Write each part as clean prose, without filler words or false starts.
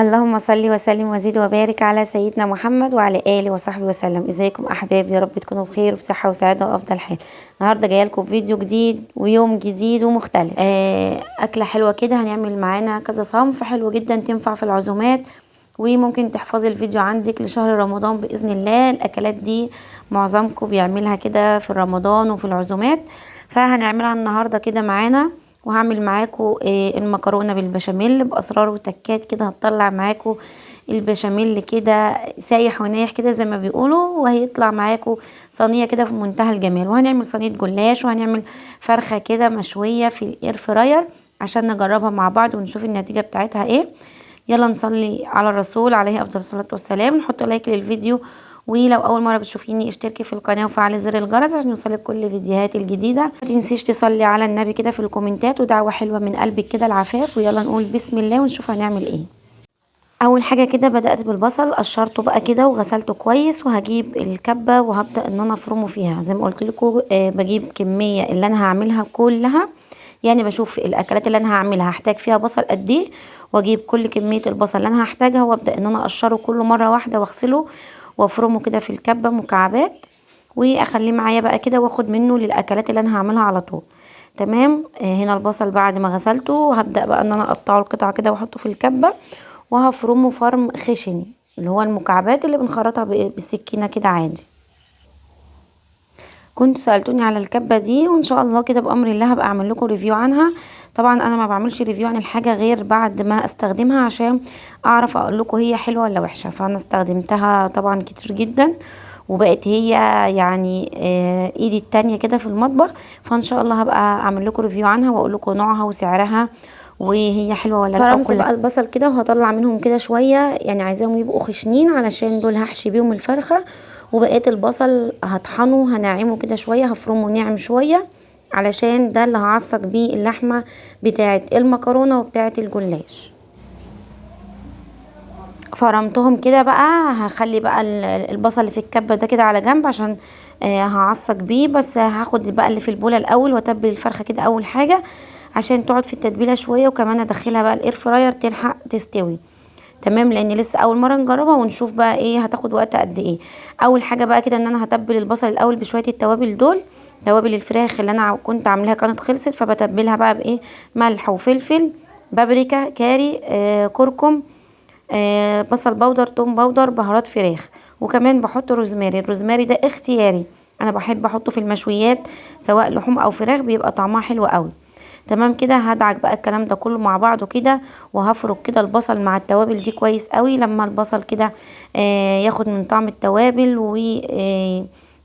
اللهم صل وسلم وزد وبارك على سيدنا محمد وعلى اله وصحبه وسلم. ازيكم احبابي؟ يا رب تكونوا بخير وفي صحه وسعاده وافضل حال. النهارده جايه لكم فيديو جديد ويوم جديد ومختلف. اكله حلوه كده، هنعمل معانا كذا صنف حلو جدا تنفع في العزومات، وممكن تحفظي الفيديو عندك لشهر رمضان باذن الله. الاكلات دي معظمكم بيعملها كده في رمضان وفي العزومات، فهنعملها النهارده كده معانا. وهعمل معاكم المكرونه بالبشاميل باسرار وتكات كده، هتطلع معاكم البشاميل كده سايح ونايح كده زي ما بيقولوا، وهيطلع معاكم صينيه كده في منتهى الجمال. وهنعمل صينيه جلاش، وهنعمل فرخه كده مشويه في الاير فراير عشان نجربها مع بعض ونشوف النتيجه بتاعتها ايه. يلا نصلي على الرسول عليه افضل الصلاه والسلام، نحط لايك للفيديو، ولو اول مره بتشوفيني اشتركي في القناه وفعلي زر الجرس عشان يوصلك كل فيديوهاتي الجديده. ما تنسيش تصلي على النبي كده في الكومنتات، ودعوه حلوه من قلبك كده العفاف. ويلا نقول بسم الله ونشوف هنعمل ايه. اول حاجه كده بدات بالبصل، قشرته بقى كده وغسلته كويس، وهجيب الكبه وهبدا ان انا افرمه فيها زي ما قلت لكم. بجيب كميه اللي انا هعملها كلها، يعني بشوف الاكلات اللي انا هعملها هحتاج فيها بصل قد ايه، واجيب كل كميه البصل اللي انا هحتاجها وابدا ان انا اقشره كله مره واحده واغسله وافرمه كده في الكبه مكعبات، واخليه معايا بقى كده واخد منه للاكلات اللي انا هعملها على طول. تمام. هنا البصل بعد ما غسلته هبدا بقى ان انا اقطعه القطع كده واحطه في الكبه، وهفرمه فرم خشن اللي هو المكعبات اللي بنخرطها بالسكينه كده عادي. كنت سألتوني على الكبة دي، وان شاء الله كده بأمر الله هبقى اعمل لكم ريفيو عنها. طبعا انا ما بعملش ريفيو عن الحاجة غير بعد ما استخدمها عشان اعرف اقول لكم هي حلوة ولا وحشة. فانا استخدمتها طبعا كتير جدا، وبقت هي يعني ايدي التانية كده في المطبخ. فان شاء الله هبقى اعمل لكم ريفيو عنها واقول لكم نوعها وسعرها وهي حلوه ولا لا. فرمت بقى البصل كده وهطلع منهم كده شويه، يعني عايزاهم يبقوا خشنين علشان دول هحشي بيهم الفرخه. وبقيت البصل هطحنه هنعمه كده شويه، هفرمه ناعم شويه علشان ده اللي هعصق بيه اللحمه بتاعه المكرونه وبتاعه الجلاش. فرمتهم كده بقى، هخلي بقى البصل اللي في الكبه ده كده على جنب عشان هعصق بيه. بس هاخد بقى اللي في البوله الاول واتبل الفرخه كده اول حاجه عشان تقعد في التتبيله شويه، وكمان ادخلها بقى الاير فراير تلحق تستوي. تمام، لان لسه اول مره نجربها ونشوف بقى ايه هتاخد وقت قد ايه. اول حاجه بقى كده ان انا هتبل البصل الاول بشويه التوابل دول. توابل الفراخ اللي انا كنت عاملاها كانت خلصت، فبتبلها بقى بايه، ملح وفلفل، بابريكا، كاري، كركم، بصل بودر، توم بودر، بهارات فراخ. وكمان بحط روزماري. الروزماري ده اختياري، انا بحب احطه في المشويات سواء لحوم او فراخ، بيبقى طعمها حلو قوي. تمام كده. هدعك بقى الكلام ده كله مع بعضه كده، وهفرك كده البصل مع التوابل دي كويس قوي. لما البصل كده ياخد من طعم التوابل و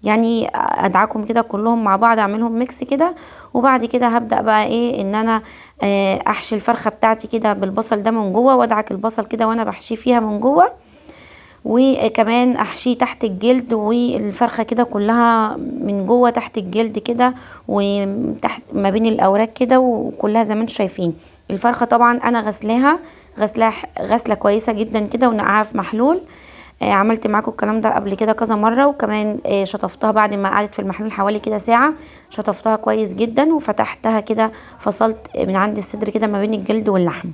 يعني ادعكهم كده كلهم مع بعض، اعملهم ميكس كده. وبعد كده هبدأ بقى ايه، ان انا احشي الفرخة بتاعتي كده بالبصل ده من جوه، وادعك البصل كده وانا بحشيه فيها من جوه، وكمان احشيه تحت الجلد والفرخة كده كلها من جوه تحت الجلد كده وتحت ما بين الاوراق كده، وكلها زي ما انتم شايفين. الفرخة طبعا انا غسلة كويسة جدا كده ونقعها في محلول. عملت معاكم الكلام ده قبل كده كذا مره، وكمان شطفتها بعد ما قعدت في المحلول حوالي كده ساعه. شطفتها كويس جدا وفتحتها كده، فصلت من عند الصدر كده ما بين الجلد واللحم.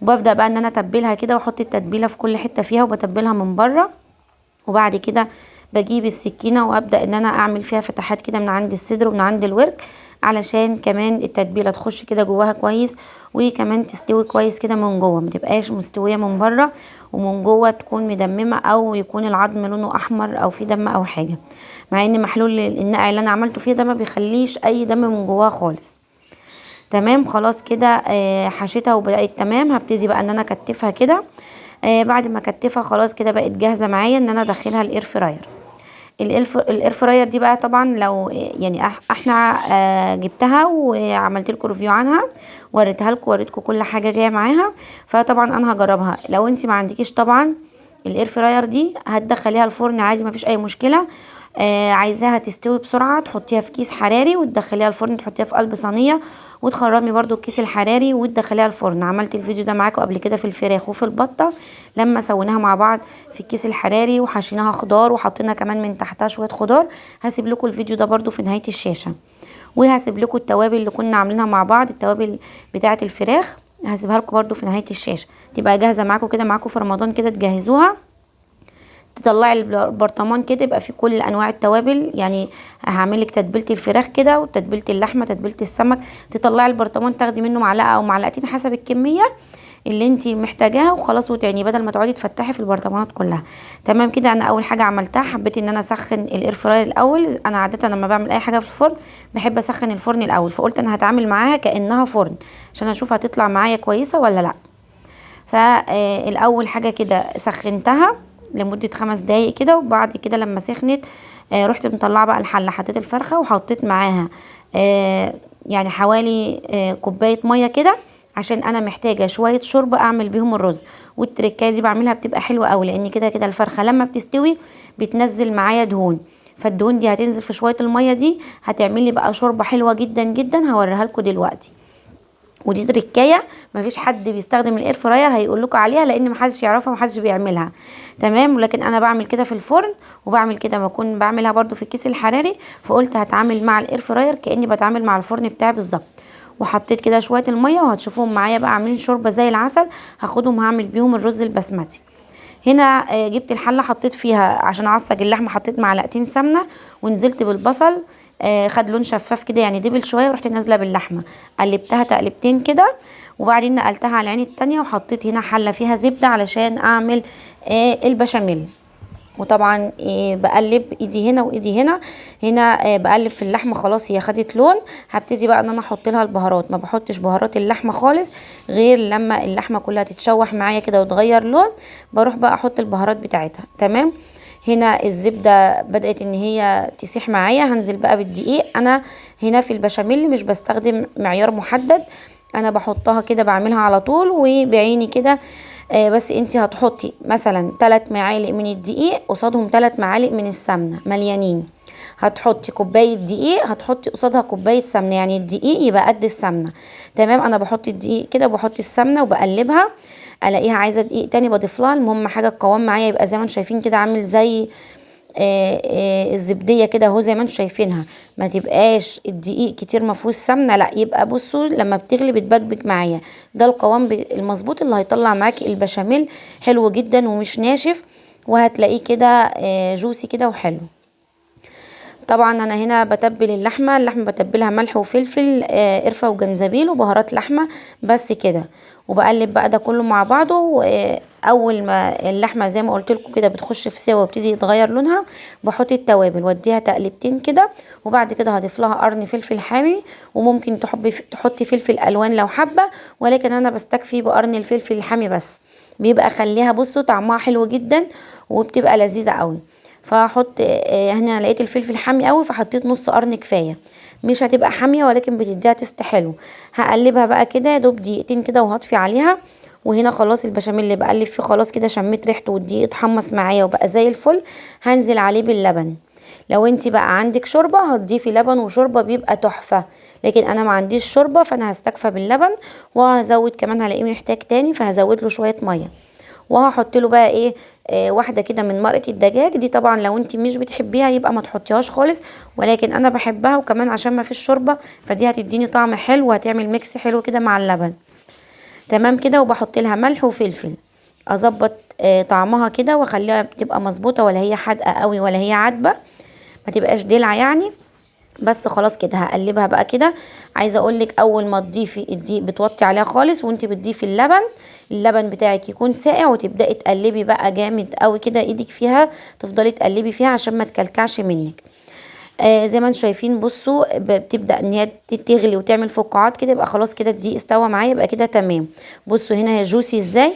وببدا بقى ان انا اتبلها كده واحط التتبيله في كل حته فيها وبتبلها من بره. وبعد كده بجيب السكينه وابدا ان انا اعمل فيها فتحات كده من عند الصدر ومن عند الورك، علشان كمان التتبيله تخش كده جواها كويس، وكمان تستوي كويس كده من جوه، ما تبقاش مستويه من بره ومن جوه تكون مدممه، او يكون العظم لونه احمر او في دم او حاجه. مع ان محلول النقع اللي انا عملته فيه ده ما بيخليش اي دم من جواها خالص. تمام خلاص كده. حشيتها وبقت تمام. هبتدي بقى ان انا اكتفها كده. بعد ما اكتفها خلاص كده بقت جاهزه معايا ان انا ادخلها الاير فراير. الاير فراير دي بقى طبعا لو يعني احنا جبتها وعملت لكم ريفيو عنها، وريتها لكم، وريتكم كل حاجه جايه معاها. فطبعا انا هجربها. لو انت ما عندكيش طبعا الاير فراير دي، هتدخليها الفرن عادي، ما فيش اي مشكله. عايزاها تستوي بسرعه، تحطيها في كيس حراري وتدخليها الفرن، تحطيها في قلب صينيه وتخرمي برضو الكيس الحراري وتدخليها الفرن. عملت الفيديو ده معاكم قبل كده في الفراخ وفي البطه، لما سويناها مع بعض في الكيس الحراري وحشيناها خضار وحطينا كمان من تحتها شويه خضار. هسيب لكم الفيديو ده برضو في نهايه الشاشه، وهسيب لكم التوابل اللي كنا عاملينها مع بعض، التوابل بتاعه الفراخ هسيبها لكم برده في نهايه الشاشه، تبقى جاهزه معاكم كده، معاكم في رمضان كده تجهزوها. تطلعي البرطمان كده يبقى فيه كل انواع التوابل، يعني هعمل لك تتبيله الفراخ كده وتتبيله اللحمه تتبيله السمك. تطلعي البرطمان تاخدي منه معلقه او معلقتين حسب الكميه اللي انت محتاجاها وخلاص، وتعني بدل ما تقعدي تفتحي في البرطمانات كلها. تمام كده. انا اول حاجه عملتها حبيت ان انا اسخن الاير فراير الاول. انا عاده لما بعمل اي حاجه في الفرن بحب اسخن الفرن الاول، فقلت انا هتعامل معاها كانها فرن عشان اشوف هتطلع معايا كويسه ولا لا. فالاول حاجه كده سخنتها لمده 5 دقايق كده، وبعد كده لما سخنت رحت مطلعه بقى الحله، حطيت الفرخه وحطيت معاها يعني حوالي كوبايه ميه كده، عشان انا محتاجه شويه شوربه اعمل بيهم الرز. والتركايه دي بعملها بتبقى حلوه قوي، لان كده كده الفرخه لما بتستوي بتنزل معايا دهون، فالدهون دي هتنزل في شويه الميه دي هتعمل لي بقى شوربه حلوه جدا جدا، هوريها لكم دلوقتي. ودي تركايه مفيش حد بيستخدم الاير فراير هيقول لكم عليها، لان محدش يعرفها ومحدش بيعملها. تمام. ولكن انا بعمل كده في الفرن، وبعمل كده بكون بعملها برده في الكيس الحراري، فقلت هتعامل مع الاير فراير كاني بتعامل مع الفرن بتاعي بالظبط. وحطيت كده شويه الميه وهتشوفوهم معايا بقى عاملين شوربه زي العسل، هاخدهم هعمل بيهم الرز البسمتي. هنا جبت الحله حطيت فيها عشان اعصج اللحمه، حطيت معلقتين سمنه ونزلت بالبصل خد لون شفاف كده يعني دبل شويه، ورحت نازله باللحمه قلبتها تقلبتين كده، وبعدين نقلتها على العين التانية وحطيت هنا حله فيها زبده علشان اعمل البشاميل. وطبعا بقلب ايدي هنا وايدي هنا. هنا بقلب في اللحمه خلاص هي خدت لون، هبتدي بقى ان انا احط لها البهارات. ما بحطش بهارات اللحمه خالص غير لما اللحمه كلها تتشوح معايا كده وتغير لون، بروح بقى احط البهارات بتاعتها. تمام. هنا الزبده بدات ان هي تسيح معايا، هنزل بقى بالدقيق. انا هنا في البشاميل مش بستخدم معيار محدد، انا بحطها كده بعملها على طول وبعيني كده. بس انتي هتحطي مثلا 3 معالق من الدقيق قصادهم 3 معالق من السمنه مليانين. هتحطي كوبايه دقيق هتحطي قصادها كوبايه سمنه، يعني الدقيق يبقى قد السمنه. تمام. انا بحط الدقيق كده وبحط السمنه وبقلبها، الاقيها عايزه دقيق تاني بضيف لها. المهم حاجه القوام معايا يبقى زي ما انتم شايفين كده عامل زي الزبديه كده اهو زي ما انتم شايفينها، ما تبقاش الدقيق كتير ما فيهوش سمنه، لا يبقى بصوا لما بتغلي بتبكبك معايا. ده القوام المظبوط اللي هيطلع معاكي البشاميل حلو جدا ومش ناشف، وهتلاقيه كده جوسي كده وحلو. طبعا انا هنا بتبل اللحمه بتبلها ملح وفلفل قرفه وجنزبيل وبهارات لحمه بس كده، وبقلب بقى ده كله مع بعضه. اول ما اللحمه زي ما قلت لكم كده بتخش في سوا وبتدي يتغير لونها، بحط التوابل واديها تقلبتين كده، وبعد كده هضيف لها قرن فلفل حامي، وممكن تحطي فلفل الوان لو حابه، ولكن انا بستكفي بقرن الفلفل الحامي بس، بيبقى خليها بصوا طعمها حلو جدا وبتبقى لذيذه قوي. فهحط هنا لقيت الفلفل حامي قوي فحطيت نص قرن كفايه، مش هتبقى حاميه ولكن بتديها تست حلو. هقلبها بقى كده دوب دقيقتين كده وهطفي عليها. وهنا خلاص البشاميل اللي بقلب فيه خلاص كده شميت ريحته والدقيق اتحمص معايا وبقى زي الفل. هنزل عليه باللبن. لو انت بقى عندك شوربه هتضيفي لبن وشوربه بيبقى تحفه، لكن انا ما عنديش شوربه فانا هستكفى باللبن، وهزود كمان هلاقيه محتاج تاني فهزود له شويه ميه. وهحط له بقى ايه واحده كده من مرقه الدجاج دي. طبعا لو انت مش بتحبيها يبقى ما تحطيهاش خالص، ولكن انا بحبها وكمان عشان ما فيش شوربه فدي هتديني طعم حلو وهتعمل ميكس حلو كده مع اللبن. تمام كده. وبحط لها ملح وفلفل اظبط طعمها كده واخليها تبقى مظبوطه، ولا هي حادقه قوي ولا هي عدبه، ما تبقاش دلع يعني. بس خلاص كده هقلبها بقى كده. عايزه اقولك اول ما تضيفي الدقيق بتوطي عليها خالص، وانت بتضيفي اللبن بتاعك يكون ساقع، وتبداي تقلبي بقى جامد قوي كده ايدك فيها، تفضلي تقلبي فيها عشان ما تكلكعش منك. زي ما انتم شايفين بصوا بتبدا ان هي تغلي وتعمل فقاعات كده، يبقى خلاص كده الدقيق استوى معايا، يبقى كده تمام. بصوا هنا هي جوسي ازاي،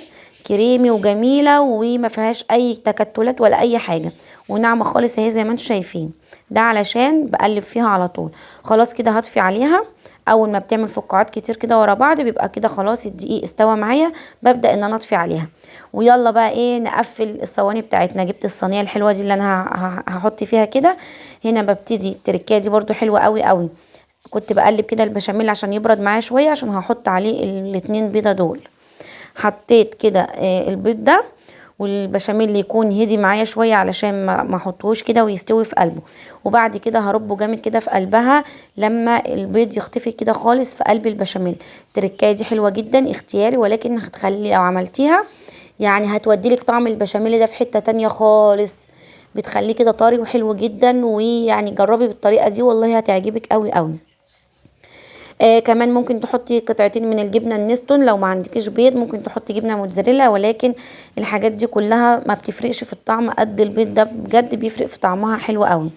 كريمي وجميله وما فيهاش اي تكتلات ولا اي حاجه، وناعمه خالص اهي زي ما انتم شايفين. ده علشان بقلب فيها على طول. خلاص كده هطفي عليها. اول ما بتعمل فقاعات كتير كده ورا بعض بيبقى كده خلاص الدقيق استوى معايا، ببدا ان انا اطفي عليها. ويلا بقى ايه نقفل الصواني بتاعتنا. جبت الصينيه الحلوه دي اللي انا هحط فيها كده. هنا ببتدي التركيه دي برده حلوه قوي قوي. كنت بقلب كده البشاميل عشان يبرد معايا شويه، عشان هحط عليه الاتنين بيضه دول. حطيت كده البيض ده، والبشاميل يكون هدي معايا شويه علشان ما احطهوش كده ويستوي في قلبه. وبعد كده هربه جامد كده في قلبها لما البيض يختفي كده خالص في قلب البشاميل. التركايه دي حلوه جدا اختياري، ولكن هتخلي لو عملتيها يعني هتوديلك طعم البشاميل ده في حته تانية خالص، بتخليه كده طري وحلو جدا. ويعني جربي بالطريقه دي والله هتعجبك قوي قوي. كمان ممكن تحطي قطعتين من الجبنه النستون، لو ما عندكيش بيض ممكن تحطي جبنه موتزاريلا، ولكن الحاجات دي كلها ما بتفرقش في الطعم قد البيض ده، بجد بيفرق في طعمها حلو قوي.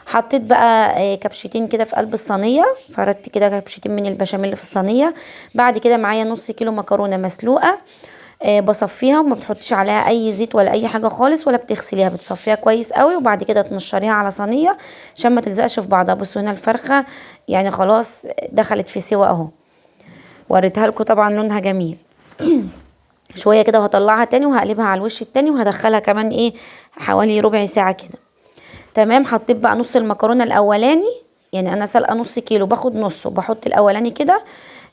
حطيت بقى كبشتين كده في قلب الصينيه، فردت كده كبشتين من البشاميل في الصينيه. بعد كده معايا نص كيلو مكرونه مسلوقه، بصفيها وما بتحطيش عليها اي زيت ولا اي حاجه خالص ولا بتغسليها، بتصفيها كويس قوي وبعد كده تنشريها على صينيه عشان ما تلزقش في بعضها. بصوا هنا الفرخه يعني خلاص دخلت في سوا اهو، وريتها لكم طبعا لونها جميل. شويه كده وهطلعها تاني وهقلبها على الوش التاني وهدخلها كمان حوالي ربع ساعه كده. تمام. حطيت بقى نص المكرونه الاولاني، يعني انا سلقه نص كيلو باخد نصه، بحط الاولاني كده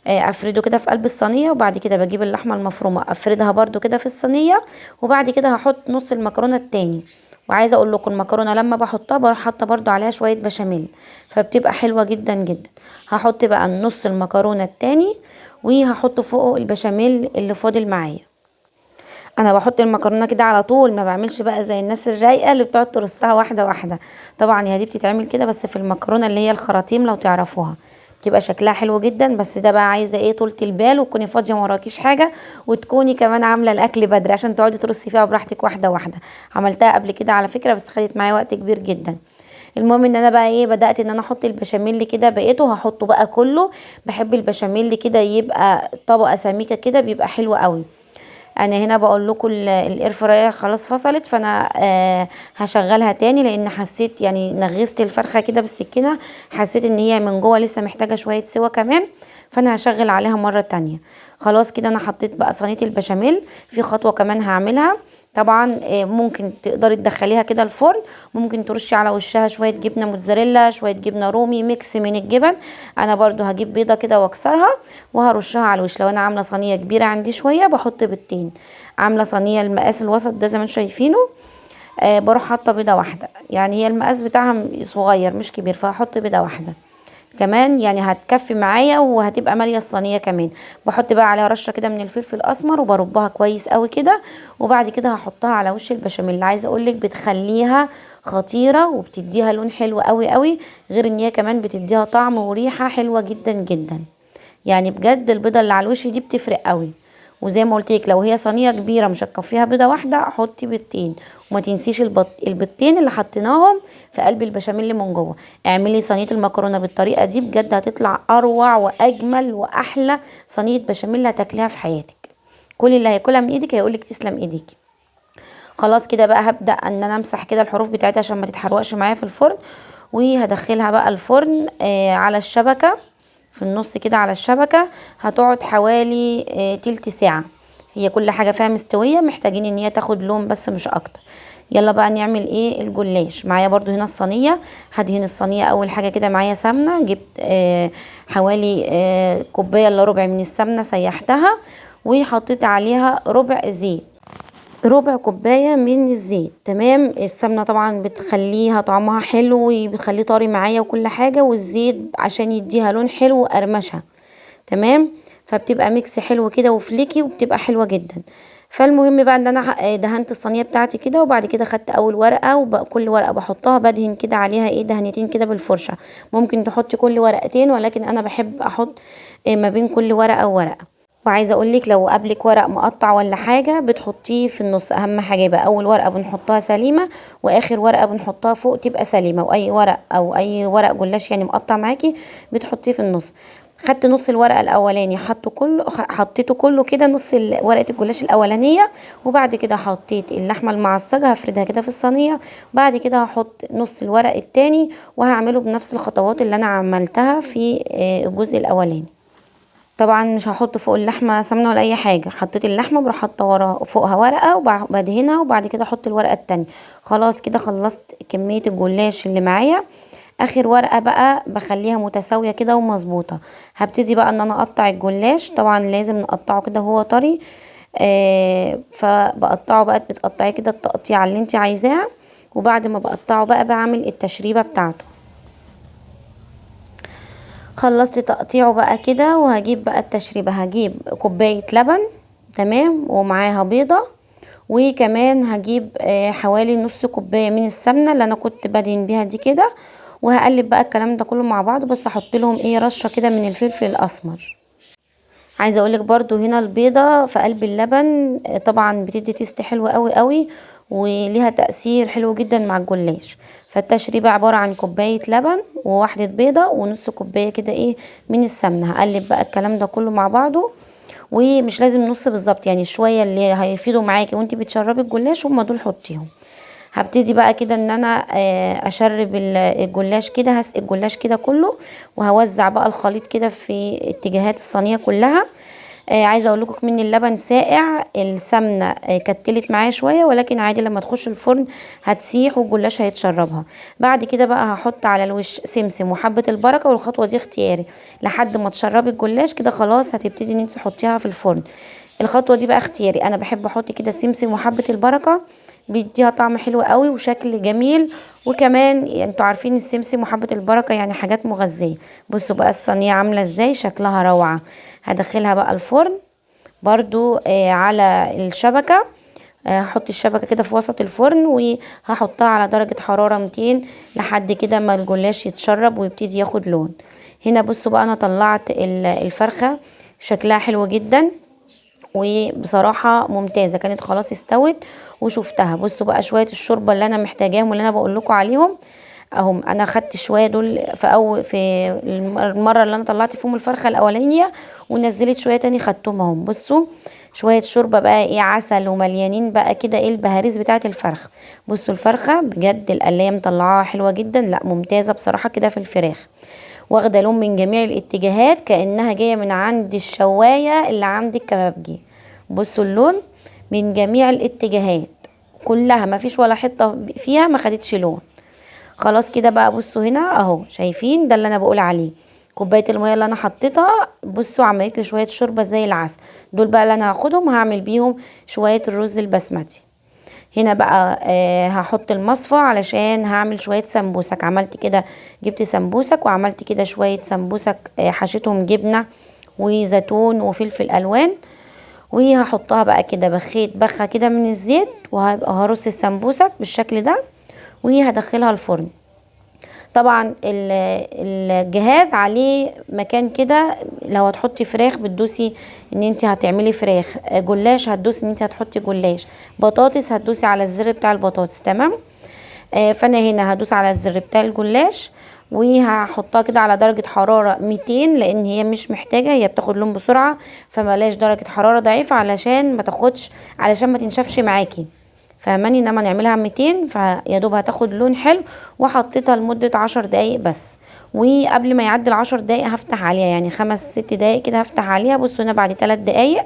افرده كده في قلب الصينيه، وبعد كده بجيب اللحمه المفرومه افردها برده كده في الصينيه، وبعد كده هحط نص المكرونه التاني. وعايزه اقول لكم المكرونه لما بحطها بروح حاطه برده عليها شويه بشاميل، فبتبقى حلوه جدا جدا. هحط بقى نص المكرونه التاني وهحط فوقه البشاميل اللي فاضل معايا. انا بحط المكرونه كده على طول، ما بعملش بقى زي الناس الرايقه اللي بتقعد ترصها واحده واحده. طبعا هي دي بتتعمل كده بس في المكرونه اللي هي الخراطيم لو تعرفوها، بتبقى شكلها حلو جدا. بس ده بقى عايزه طولة البال وتكوني فاضيه وراكيش حاجه، وتكوني كمان عامله الاكل بدري عشان تقعدي ترصي فيها براحتك واحده واحده. عملتها قبل كده على فكره بس خدت معايا وقت كبير جدا. المهم ان انا بقى بدات ان انا احط البشاميل كده، بقيته هحطه بقى كله. بحب البشاميل كده يبقى طبقه سميكه كده، بيبقى حلو قوي. انا هنا بقول لكم الاير فراير خلاص فصلت، فانا هشغلها تاني لان حسيت يعني نغست الفرخه كده بالسكينه، حسيت ان هي من جوه لسه محتاجه شويه سوا كمان، فانا هشغل عليها مره تانية. خلاص كده انا حطيت بقى صينيه البشاميل. في خطوه كمان هعملها طبعا، ممكن تقدري تدخليها كده الفرن، ممكن ترشي على وشها شويه جبنه موتزاريلا، شويه جبنه رومي، ميكس من الجبن. انا برضو هجيب بيضه كده واكسرها وهرشها على الوش. لو انا عامله صينيه كبيره عندي شويه بحط بيضتين، عامله صينيه المقاس الوسط ده زي ما انتم شايفينه بروح حاطه بيضه واحده، يعني هي المقاس بتاعها صغير مش كبير فهحط بيضه واحده كمان، يعني هتكفي معايا وهتبقى ماليه الصينيه كمان. بحط بقى عليها رشه كده من الفلفل الاسمر وبربها كويس قوي كده، وبعد كده هحطها على وش البشاميل. عايزه اقولك بتخليها خطيره وبتديها لون حلو قوي قوي، غير ان هي كمان بتديها طعم وريحه حلوه جدا جدا. يعني بجد البيضه اللي على الوش دي بتفرق قوي. وزي ما قلت لك لو هي صينيه كبيره مش هتكفيها بيضه واحده حطي بيضتين، وما تنسيش البيضتين اللي حطيناهم في قلب البشاميل اللي من جوه. اعملي صينيه المكرونه بالطريقه دي بجد هتطلع اروع واجمل واحلى صينيه بشاميل هتاكليها في حياتك. كل اللي هياكلها من ايدك هيقولك تسلم ايديك. خلاص كده بقى هبدا ان انا امسح كده الحروف بتاعتها عشان ما تتحرقش معايا في الفرن، وهدخلها بقى الفرن على الشبكه في النص كده على الشبكة. هتقعد حوالي تلت ساعة، هي كل حاجة فيها مستوية، محتاجين ان هي تاخد لون بس مش اكتر. يلا بقى نعمل الجلاش. معايا برضو هنا الصينية، هدهن الصينية اول حاجة كده معايا سمنة. جبت حوالي كوباية الا ربع من السمنة سيحتها، وحطيت عليها ربع زيت، ربع كوباية من الزيت. تمام. السمنة طبعا بتخليها طعمها حلو وبتخليه طري معايا وكل حاجة، والزيت عشان يديها لون حلو وقرمشة. تمام. فبتبقى ميكس حلو كده وفليكي وبتبقى حلوة جدا. فالمهم بقى ان انا دهنت الصينية بتاعتي كده، وبعد كده خدت اول ورقة، وكل ورقة بحطها بدهن كده عليها دهنتين كده بالفرشة. ممكن تحطي كل ورقتين، ولكن انا بحب احط ما بين كل ورقة وورقة. وعايزه اقولك لو قبلك ورق مقطع ولا حاجه بتحطيه في النص، اهم حاجه يبقى اول ورقه بنحطها سليمه واخر ورقه بنحطها فوق تبقى سليمه. واي ورق او اي ورق جلاش يعني مقطع معاكي بتحطيه في النص. خدت نص الورقه الاولاني حطيته كله كده، نص ورقه الجلاش الاولانيه، وبعد كده حطيت اللحمه المعصجه هفردها كده في الصينيه، وبعد كده هحط نص الورق التاني وهعمله بنفس الخطوات اللي انا عملتها في الجزء الاولاني. طبعا مش هحط فوق اللحمه سمنه ولا اي حاجه، حطيت اللحمه بروح حاطه ورا فوقها ورقه وبدهنها، وبعد كده احط الورقه التانية. خلاص كده خلصت كميه الجلاش اللي معايا. اخر ورقه بقى بخليها متساويه كده ومظبوطه. هبتدي بقى ان انا اقطع الجلاش، طبعا لازم نقطعه كده وهو طري فبقطعه بقى، بتقطعيه كده التقطيعه اللي انت عايزاها. وبعد ما بقطعه بقى بعمل التشريبه بتاعته. خلصت تقطيعه بقى كده، وهجيب بقى التشريبه. هجيب كوبايه لبن تمام، ومعاها بيضه، وكمان هجيب حوالي نص كوبايه من السمنه اللي انا كنت بدهن بيها دي كده. وهقلب بقى الكلام ده كله مع بعض، بس هحط لهم رشه كده من الفلفل الاسمر. عايزه اقولك برضو هنا البيضه في قلب اللبن طبعا بتدي تيست حلو قوي قوي، وليها تأثير حلو جدا مع الجلاش. فالتشريبه عباره عن كوبايه لبن وواحده بيضه ونص كوبايه كده من السمنه. هقلب بقى الكلام ده كله مع بعضه، ومش لازم نص بالظبط، يعني شويه اللي هيفيدوا معاكي وانتي بتشربي الجلاش هم دول حطيهم. هبتدي بقى كده ان انا اشرب الجلاش كده، هسقي الجلاش كده كله، وهوزع بقى الخليط كده في اتجاهات الصينيه كلها. عايزه اقول لكم من اللبن ساقع، السمنه كتلت معايا شويه، ولكن عادي لما تخش الفرن هتسيح والجلاش هيتشربها. بعد كده بقى هحط على الوش سمسم وحبه البركه، والخطوه دي اختياري لحد ما تشربي الجلاش كده خلاص هتبتدي ان انت تحطيها في الفرن. الخطوه دي بقى اختياري، انا بحب احط كده سمسم وحبه البركه، بيديها طعم حلو قوي وشكل جميل. وكمان انتوا عارفين السمسم وحبة البركة يعني حاجات مغذية. بصوا بقى الصينية عاملة ازاي، شكلها روعة. هدخلها بقى الفرن برضو على الشبكة. هحط الشبكة كده في وسط الفرن، وهحطها على درجة حرارة 200 لحد كده ما الجلاش يتشرب ويبتدي ياخد لون. هنا بصوا بقى انا طلعت الفرخة شكلها حلو جدا، وبصراحة ممتازة، كانت خلاص استوت وشفتها. بصوا بقى شوية الشوربة اللي انا محتاجاهم واللي انا بقول لكم عليهم اهم. انا خدت شوية دول في المرة اللي انا طلعت فيهم الفرخة الاولانية، ونزلت شوية تاني خدتهم اهم. بصوا شوية شوربة بقى عسل، ومليانين بقى كده البهاريز بتاعة الفرخ. بصوا الفرخة بجد القلاية مطلعاها حلوة جدا، لا ممتازة بصراحة كده في الفراخ، واخده لون من جميع الاتجاهات كأنها جاية من عند الشواية اللي عند الكبابجي. بصوا اللون من جميع الاتجاهات كلها، ما فيش ولا حتة فيها ما خدتش لون. خلاص كده بقى بصوا هنا اهو، شايفين ده اللي انا بقول عليه. كوبايه الميه اللي انا حطيتها بصوا عملت لي شويه شوربه زي العسل. دول بقى اللي انا هاخدهم هعمل بيهم شويه الرز البسمتي. هنا بقى هحط المصفى علشان هعمل شوية سمبوسك. عملت كده، جبت سمبوسك وعملت كده شوية سمبوسك حشيتهم جبنة وزيتون وفلفل الوان، وهحطها بقى كده بخيت بخة كده من الزيت، وهرص السمبوسك بالشكل ده وهدخلها الفرن. طبعا الجهاز عليه مكان كده، لو هتحطي فراخ بتدوسي ان انت هتعملي فراخ، جلاش هتدوسي ان انت هتحطي جلاش، بطاطس هتدوسي على الزر بتاع البطاطس تمام. فانا هنا هدوس على الزر بتاع الجلاش، وهحطها كده على درجة حرارة 200 لان هي مش محتاجة، هي بتاخد لون بسرعة، فبلاش درجة حرارة ضعيفة علشان ما تاخدش، علشان ما تنشفش معاكي فاهماني. انما نعملها 200 فيا دوب هتاخد لون حلو. وحطيتها لمدة 10 دقايق بس، وقبل ما يعدي ال10 دقايق هفتح عليها، يعني 5-6 دقايق كده هفتح عليها. بصوا هنا بعد 3 دقايق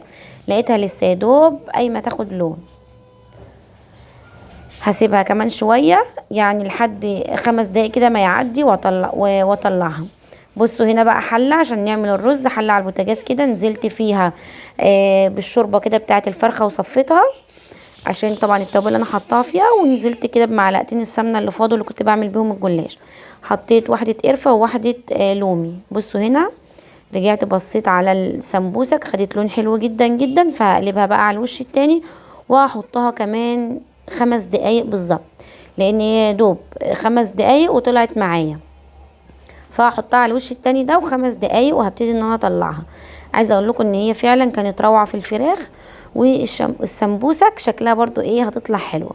لقيتها لسه يا دوب قايمة تاخد لون. هسيبها كمان شوية يعني لحد 5 دقايق كده ما يعدي واطلعها. بصوا هنا بقى حلة عشان نعمل الرز، حلة على البوتاجاز كده نزلت فيها بالشوربة كده بتاعت الفرخة وصفيتها عشان طبعا التوابل اللي انا حطاها فيها، ونزلت كده بمعلقتين السمنه اللي فاضوا اللي كنت بعمل بيهم الجلاش. حطيت واحده قرفه وواحده لومي. بصوا هنا رجعت بصيت على السمبوسك خدت لون حلو جدا جدا، فهقلبها بقى على الوش التاني وهحطها كمان 5 دقايق بالظبط، لان هي دوب 5 دقايق وطلعت معايا. فهحطها على الوش التاني ده و5 دقايق وهبتدي ان انا اطلعها. عايزه اقول لكم ان هي فعلا كانت روعه في الفراخ، والسمبوسك شكلها برضو هتطلع حلوه.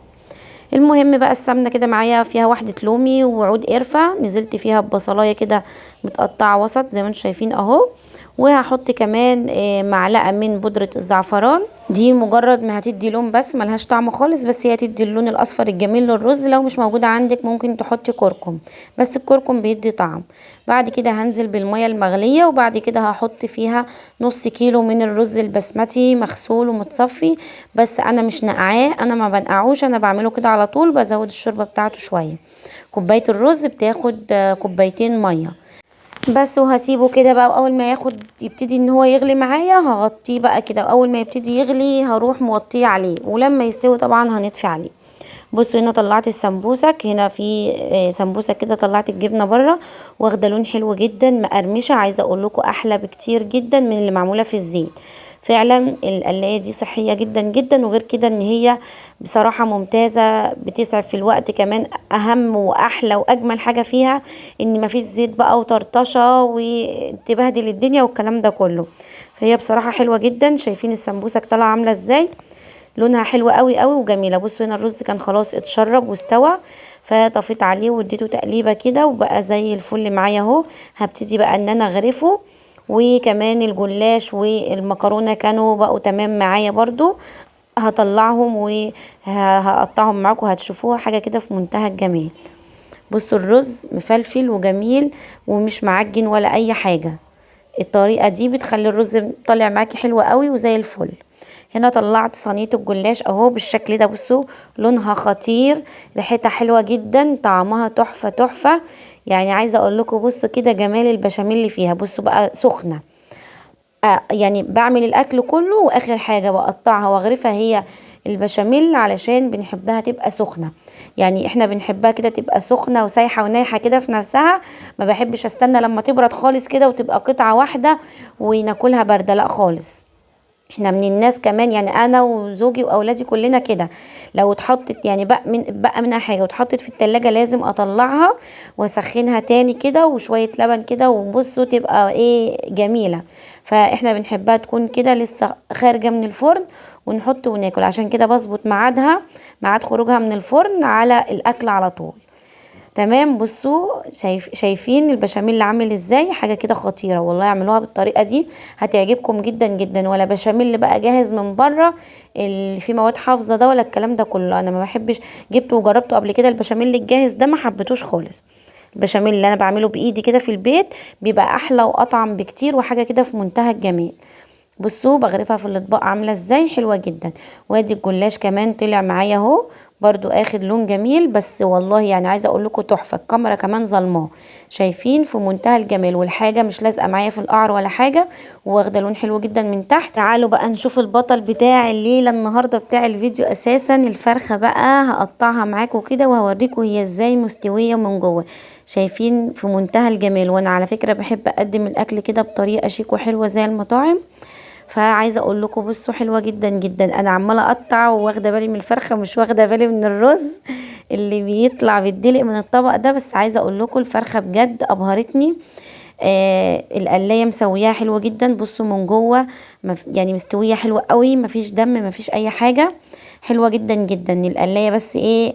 المهم بقى السمنه كده معايا فيها واحده لومي وعود قرفه، نزلت فيها ببصلايه كده متقطعه وسط زي ما انتم شايفين اهو. وهحط كمان معلقه من بودره الزعفران، دي مجرد ما هتدي لون بس ملهاش طعم خالص، بس هي تدي اللون الاصفر الجميل للرز. لو مش موجوده عندك ممكن تحطي كركم، بس الكركم بيدي طعم. بعد كده هنزل بالميه المغليه، وبعد كده هحط فيها نص كيلو من الرز البسمتي مغسول ومتصفي، بس انا مش نقعاه، انا ما بنقعوش، انا بعمله كده على طول، بزود الشوربه بتاعته شويه. كوبايه الرز بتاخد كوبايتين ميه. بس وهسيبه كده بقى، واول ما ياخد يبتدي ان هو يغلي معايا هغطيه بقى كده، واول ما يبتدي يغلي هروح موطيه عليه، ولما يستوي طبعا هنطفي عليه. بصوا هنا طلعت السمبوسك، هنا في سمبوسك كده طلعت الجبنه بره، واخده لون حلو جدا مقرمشه، عايزه اقول لكم احلى بكتير جدا من اللي معموله في الزيت. فعلا القلايه دي صحيه جدا جدا، وغير كده ان هي بصراحه ممتازه، بتسعف في الوقت كمان. اهم واحلى واجمل حاجه فيها ان مفيش زيت بقى وطرطشه وتبهدل الدنيا والكلام ده كله. فهي بصراحه حلوه جدا. شايفين السمبوسك طالعه عامله ازاي؟ لونها حلو قوي قوي وجميله. بصوا هنا الرز كان خلاص اتشرب واستوى، فطفيت عليه واديته تقليبه كده وبقى زي الفل معايا اهو. هبتدي بقى ان انا اغرفه، وكمان الجلاش والمكرونه كانوا بقوا تمام معايا برضو. هطلعهم وهقطعهم معاكم، هتشوفوها حاجه كده في منتهى الجمال. بصوا الرز مفلفل وجميل ومش معجن ولا اي حاجه. الطريقه دي بتخلي الرز طالع معاكي حلو قوي وزي الفل. هنا طلعت صينيه الجلاش اهو بالشكل ده. بصوا لونها خطير، ريحتها حلوه جدا، طعمها تحفه تحفه. يعني عايزه اقول لكم بصوا كده جمال البشاميل اللي فيها. بصوا بقى سخنه، يعني بعمل الاكل كله واخر حاجه بقطعها واغرفها هي البشاميل، علشان بنحبها تبقى سخنه. يعني احنا بنحبها كده تبقى سخنه وسايحه ونايحه كده في نفسها. ما بحبش استنى لما تبرد خالص كده وتبقى قطعه واحده وناكلها بارده، لا خالص. احنا من الناس كمان، يعني انا وزوجي واولادي كلنا كده، لو اتحطت يعني بقى منها حاجه واتحطت في التلاجة لازم اطلعها واسخنها تاني كده وشويه لبن كده، وبصوا تبقى ايه جميله. فاحنا بنحبها تكون كده لسه خارجه من الفرن ونحط وناكل، عشان كده بظبط ميعاد خروجها من الفرن على الاكل على طول. تمام. بصوا شايفين البشاميل اللي عامل ازاي؟ حاجه كده خطيره والله. اعملوها بالطريقه دي هتعجبكم جدا جدا. ولا بشاميل بقى جاهز من بره اللي فيه مواد حافظه ده ولا الكلام ده كله، انا ما بحبش. جبته وجربته قبل كده البشاميل الجاهز ده ما حبيتوش خالص. البشاميل اللي انا بعمله بايدي كده في البيت بيبقى احلى واطعم بكتير، وحاجه كده في منتهى الجمال. بصوا بغرفها في الاطباق عامله ازاي، حلوه جدا. وادي الجلاش كمان طلع معايا اهو، برضو اخد لون جميل. بس والله يعني عايزه اقول لكم تحفه، الكاميرا كمان ظلماه. شايفين في منتهى الجمال، والحاجه مش لازقه معايا في القعر ولا حاجه، واخده لون حلو جدا من تحت. تعالوا بقى نشوف البطل بتاع الليله النهارده بتاع الفيديو اساسا، الفرخه بقى. هقطعها معاكم كده وهوريكم هي ازاي مستويه من جوه. شايفين في منتهى الجمال. وانا على فكره بحب اقدم الاكل كده بطريقه شيك وحلوه زي المطاعم. فعايزه اقول لكم بصوا حلوه جدا جدا. انا عماله اقطع واخده بالي من الفرخه، مش واخده بالي من الرز اللي بيطلع بيتدلق من الطبق ده. بس عايزه اقول لكم الفرخه بجد ابهرتني. القلايه مسوياها حلوه جدا. بصوا من جوه يعني مستويه حلوه قوي، مفيش دم مفيش اي حاجه، حلوه جدا جدا القلايه. بس ايه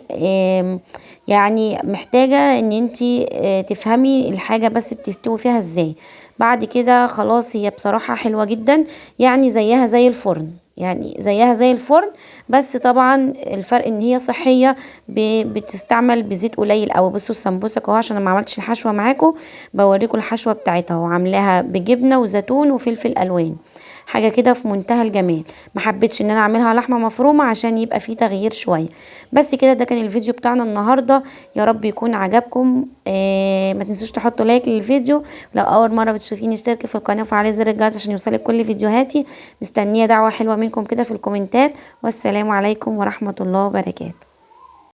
يعني محتاجه ان انتي تفهمي الحاجه بس بتستوي فيها ازاي. بعد كده خلاص هي بصراحة حلوة جدا، يعني زيها زي الفرن، يعني زيها زي الفرن. بس طبعا الفرق ان هي صحية، بتستعمل بزيت قليل قوي. بصوا السمبوسك اهو، عشان أنا ما عملتش الحشوة معاكم بوريكم الحشوة بتاعتها، وعاملاها بجبنة وزيتون وفلفل الوان، حاجه كده في منتهى الجمال. ما حبيتش ان انا اعملها لحمه مفرومه عشان يبقى فيه تغيير شويه. بس كده ده كان الفيديو بتاعنا النهارده، يا رب يكون عجبكم. ما تنسوش تحطوا لايك للفيديو. لو اول مره بتشوفيني اشتركي في القناه وفعلي زر الجرس عشان يوصلك كل فيديوهاتي. مستنيه دعوه حلوه منكم كده في الكومنتات. والسلام عليكم ورحمه الله وبركاته.